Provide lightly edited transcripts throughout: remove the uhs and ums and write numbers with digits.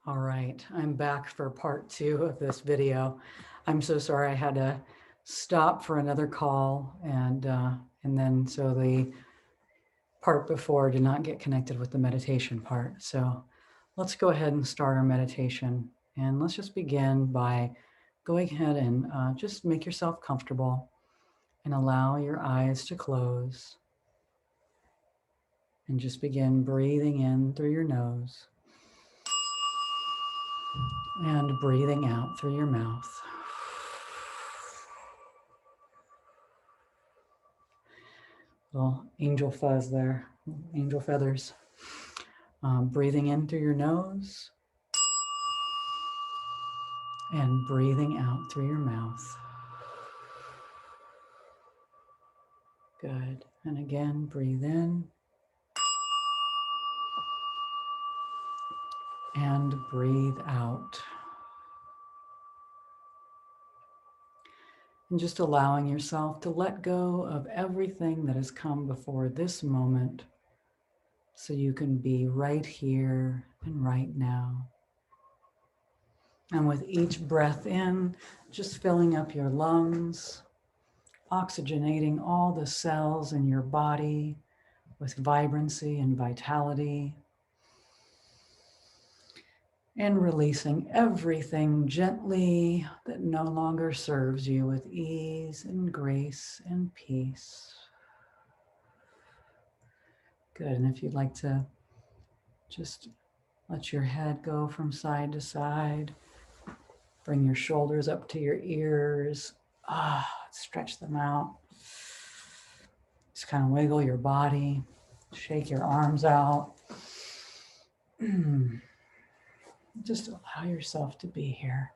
All right, I'm back for part 2 of this video. I'm so sorry I had to stop for another call and then so the part before did not get connected with the meditation part. So let's go ahead and start our meditation. And let's just begin by going ahead and just make yourself comfortable and allow your eyes to close and just begin breathing in through your nose and breathing out through your mouth. Little angel fuzz there, angel feathers. Breathing in through your nose and breathing out through your mouth. Good. And again, breathe in and breathe out. And just allowing yourself to let go of everything that has come before this moment so you can be right here and right now. And with each breath in, just filling up your lungs, oxygenating all the cells in your body with vibrancy and vitality, and releasing everything gently that no longer serves you with ease and grace and peace. Good. And if you'd like to just let your head go from side to side, bring your shoulders up to your ears, stretch them out. Just kind of wiggle your body, shake your arms out. Just allow yourself to be here.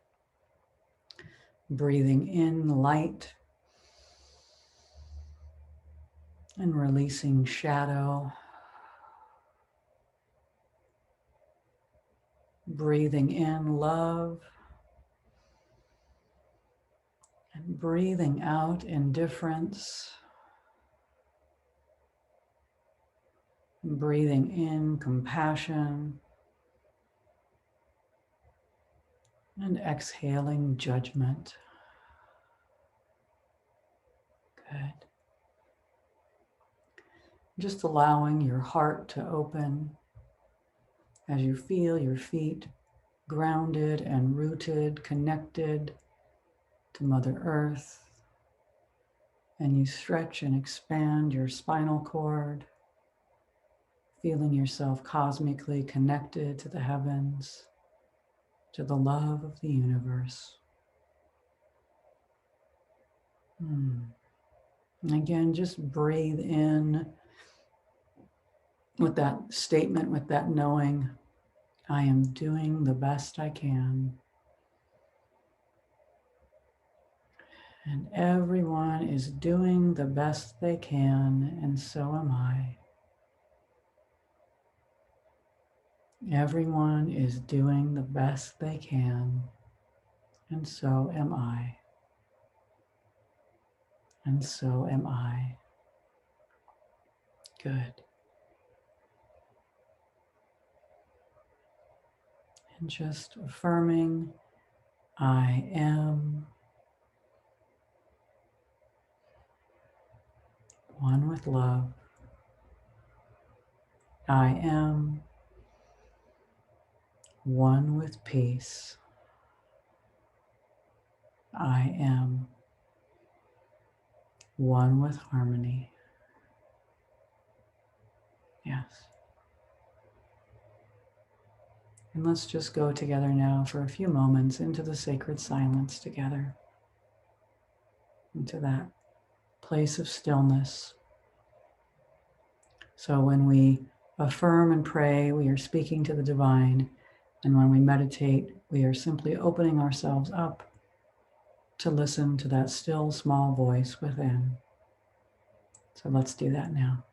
Breathing in light and releasing shadow. Breathing in love and breathing out indifference. Breathing in compassion and exhaling judgment. Good. Just allowing your heart to open as you feel your feet grounded and rooted, connected to Mother Earth. And you stretch and expand your spinal cord, feeling yourself cosmically connected to the heavens, to the love of the universe. And again, just breathe in with that statement, with that knowing, I am doing the best I can. And everyone is doing the best they can, and so am I. Everyone is doing the best they can, and so am I. And so am I. Good. And just affirming, I am one with love. I am one with peace. I am one with harmony. Yes. And let's just go together now for a few moments into the sacred silence together, into that place of stillness. So when we affirm and pray, we are speaking to the divine. And when we meditate, we are simply opening ourselves up to listen to that still small voice within. So let's do that now.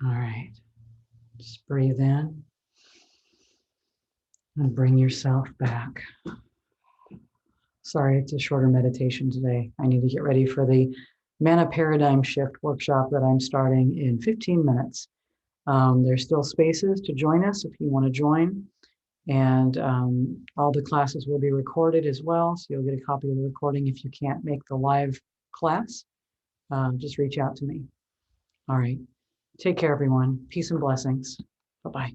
All right. Just breathe in and bring yourself back. Sorry, it's a shorter meditation today. I need to get ready for the Mana Paradigm Shift workshop that I'm starting in 15 minutes. There's still spaces to join us if you want to join. And all the classes will be recorded as well. So you'll get a copy of the recording if you can't make the live class. Just reach out to me. All right. Take care, everyone. Peace and blessings. Bye-bye.